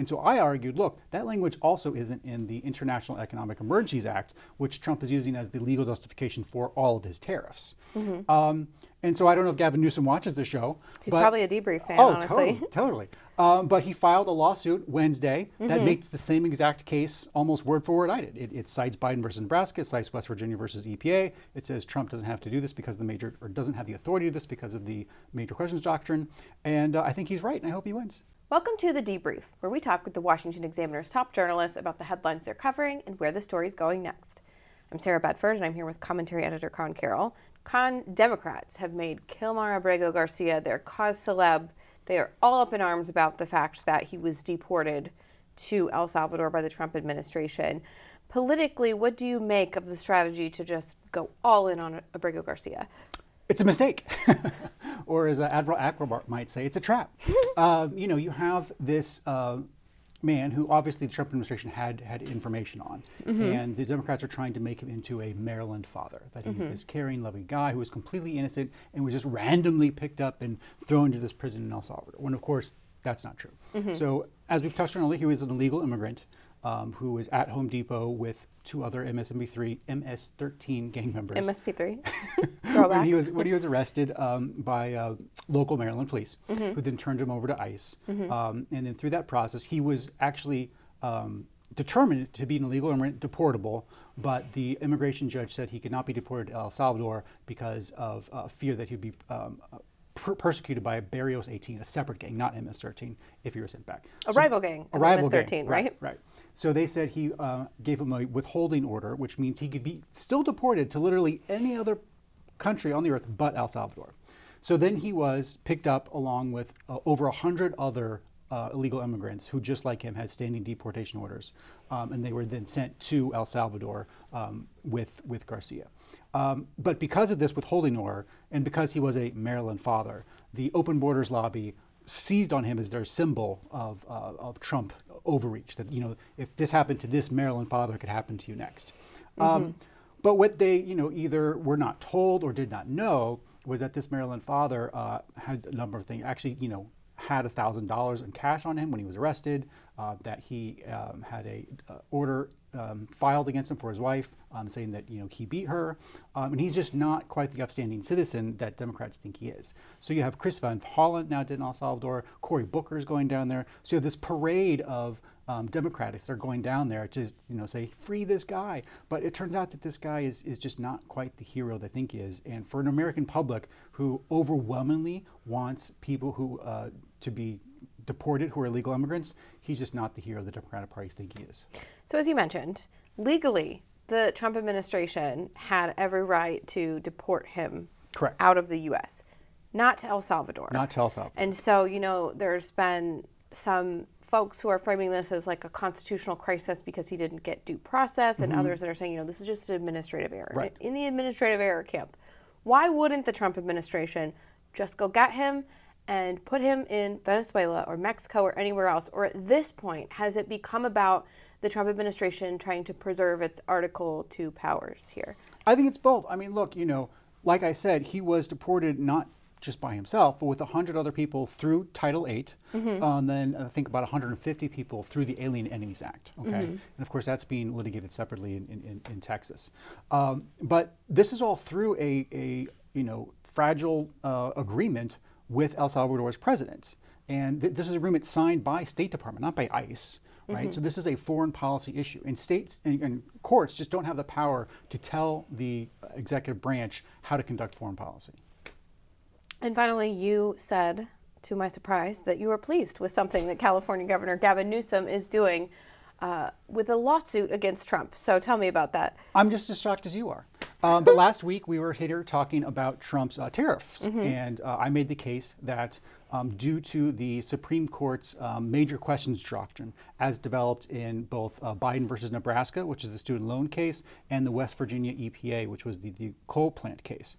And so I argued, look, that language also isn't in the International Economic Emergencies Act, which Trump is using as the legal justification for all of his tariffs. And so I don't know if Gavin Newsom watches the show. He's probably a debrief fan, honestly. Totally. But he filed a lawsuit Wednesday that makes the same exact case almost word for word I did. It cites Biden versus Nebraska, it cites West Virginia versus EPA. It says Trump doesn't have to do this because of the major, or doesn't have the authority to do this because of the major questions doctrine. And I think he's right, and I hope he wins. Welcome to The Debrief, where we talk with the Washington Examiner's top journalists about the headlines they're covering and where the story's going next. I'm Sarah Bedford, and I'm here with commentary editor Conn Caroll. Democrats have made Kilmar Abrego Garcia their cause celeb. They are all up in arms about the fact that he was deported to El Salvador by the Trump administration. Politically, what do you make of the strategy to just go all in on Abrego Garcia? It's a mistake. Or as Admiral Akbar might say, it's a trap. You have this man who obviously the Trump administration had information on. And the Democrats are trying to make him into a Maryland father, that he's this caring, loving guy who was completely innocent and was just randomly picked up and thrown into this prison in El Salvador, when of course that's not true. So as we've touched on earlier, he was an illegal immigrant who was at Home Depot with two other MS-13 gang members. MSP3? when he was arrested by local Maryland police, who then turned him over to ICE. And then through that process, he was actually determined to be an illegal immigrant, deportable, but the immigration judge said he could not be deported to El Salvador because of fear that he'd be persecuted by Barrios 18, a separate gang, not MS-13, if he were sent back. A rival gang, MS-13, right? Right. So they said he gave him a withholding order, which means he could be still deported to literally any other country on the earth but El Salvador. So then he was picked up along with over 100 other illegal immigrants who, just like him, had standing deportation orders. And they were then sent to El Salvador with Garcia. But because of this withholding order, and because he was a Maryland father, the Open Borders lobby seized on him as their symbol of Trump overreach, that, if this happened to this Maryland father, it could happen to you next. But what they, either were not told or did not know was that this Maryland father had a number of things, actually, had $1,000 in cash on him when he was arrested, that he had a order filed against him for his wife, saying that he beat her, and he's just not quite the upstanding citizen that Democrats think he is. So you have Chris Van Hollen now in El Salvador, Cory Booker is going down there. So you have this parade of Democrats that are going down there to say, free this guy. But it turns out that this guy is just not quite the hero they think he is. And for an American public who overwhelmingly wants people who to be deported who are illegal immigrants, he's just not the hero the Democratic Party think he is. So as you mentioned, legally, the Trump administration had every right to deport him out of the U.S., not to El Salvador. Not to El Salvador. And so, there's been some folks who are framing this as like a constitutional crisis because he didn't get due process, and others that are saying, this is just an administrative error. Right. In the administrative error camp, why wouldn't the Trump administration just go get him and put him in Venezuela or Mexico or anywhere else? Or at this point, has it become about the Trump administration trying to preserve its Article 2 powers here? I think it's both. I mean, look, like I said, he was deported not just by himself, but with 100 other people through Title VIII, and then I think about 150 people through the Alien Enemies Act. Okay, and of course that's being litigated separately in Texas. But this is all through a fragile agreement with El Salvador's president, and this is an agreement signed by State Department, not by ICE. Right, so this is a foreign policy issue, and states and courts just don't have the power to tell the executive branch how to conduct foreign policy. And finally, you said, to my surprise, that you were pleased with something that California Governor Gavin Newsom is doing with a lawsuit against Trump. So tell me about that. I'm just as shocked as you are. But last week we were here talking about Trump's tariffs, and I made the case that due to the Supreme Court's major questions doctrine, as developed in both Biden versus Nebraska, which is the student loan case, and the West Virginia EPA, which was the coal plant case.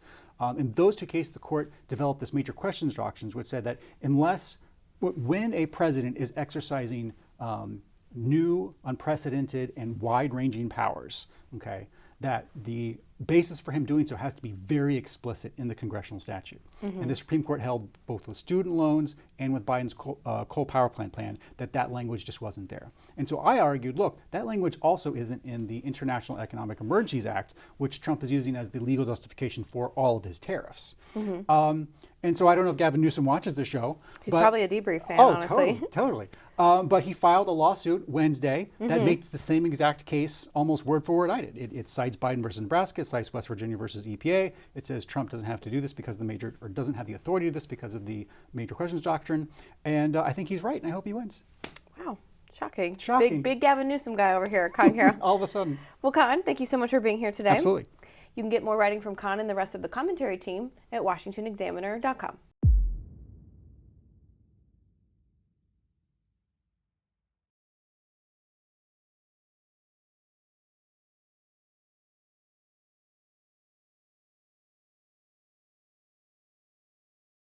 In those two cases, the court developed this major questions doctrine, which said that when a president is exercising new, unprecedented, and wide-ranging powers, that the basis for him doing so has to be very explicit in the congressional statute. And the Supreme Court held both with student loans and with Biden's coal power plant plan that language just wasn't there. And so I argued, look, that language also isn't in the International Economic Emergencies Act, which Trump is using as the legal justification for all of his tariffs. And so I don't know if Gavin Newsom watches the show. He's probably a debrief fan, honestly. Totally. But he filed a lawsuit Wednesday that makes the same exact case almost word for word I did. It cites Biden versus Nebraska, it cites West Virginia versus EPA. It says Trump doesn't have to do this because doesn't have the authority to do this because of the major questions doctrine. And I think he's right, and I hope he wins. Wow. Shocking. Shocking. Big Gavin Newsom guy over here, Conn Caroll. All of a sudden. Well, Conn, thank you so much for being here today. Absolutely. You can get more writing from Conn and the rest of the commentary team at washingtonexaminer.com.